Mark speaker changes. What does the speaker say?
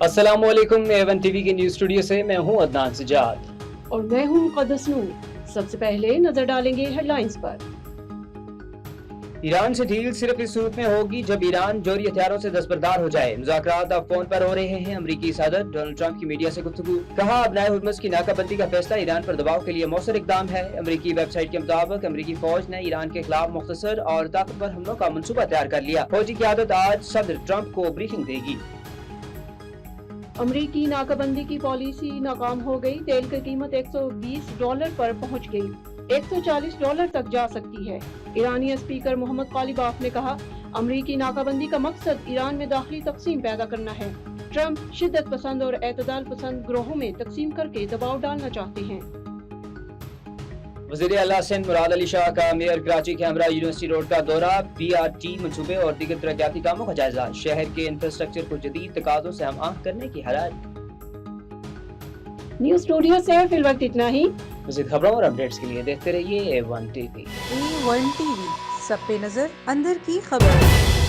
Speaker 1: अस्सलाम वालेकुम। A1 TV के न्यूज़ स्टूडियो से मैं हूं अदनान सजाद
Speaker 2: और मैं हूं मुक़द्दस नूर। सबसे पहले नजर डालेंगे हेडलाइंस पर।
Speaker 1: ईरान से डील सिर्फ इस सूरत में होगी जब ईरान जौहरी हथियारों से दस्तबरदार हो जाए। मुज़ाकरात अब फोन पर हो रहे हैं। अमरीकी सदर डोनाल्ड ट्रंप की मीडिया से गुफ्तगू। कहा अबनाए हुर्मुज़ की नाकाबंदी का फैसला ईरान पर दबाव के लिए मौसर इक़दाम है। अमरीकी वेबसाइट के मुताबिक अमरीकी फौज ने ईरान के खिलाफ मुख्तसर और ताकतवर हमलों का मंसूबा तैयार कर लिया। फौजी क़यादत आज सदर ट्रंप को ब्रीफिंग देगी।
Speaker 2: अमरीकी नाकाबंदी की पॉलिसी नाकाम हो गई। तेल की कीमत $120 पर पहुंच गई। $140 तक जा सकती है। ईरानी स्पीकर मोहम्मद कालिबाफ ने कहा, अमरीकी नाकाबंदी का मकसद ईरान में दाखिली तकसीम पैदा करना है। ट्रंप शिद्दत पसंद और एतदाल पसंद ग्रोहों में तकसीम करके दबाव डालना चाहते हैं।
Speaker 1: वज़ीर आला सिंध मुराद अली शाह का mayor Karachi camera university road का दौरा। BRT मंसूबे और दीगर तरक्याती कामों का जायजा। शहर के इंफ्रास्ट्रक्चर को जदीद तकाज़ों से हम आहंग करने की हिदायत।
Speaker 2: न्यूज़ स्टूडियो से फिल वक्त इतना ही।
Speaker 1: मज़ीद खबरों और अपडेट्स के लिए देखते रहिए A1 टीवी।
Speaker 3: A1 TV, सब पे नजर, अंदर की खबर।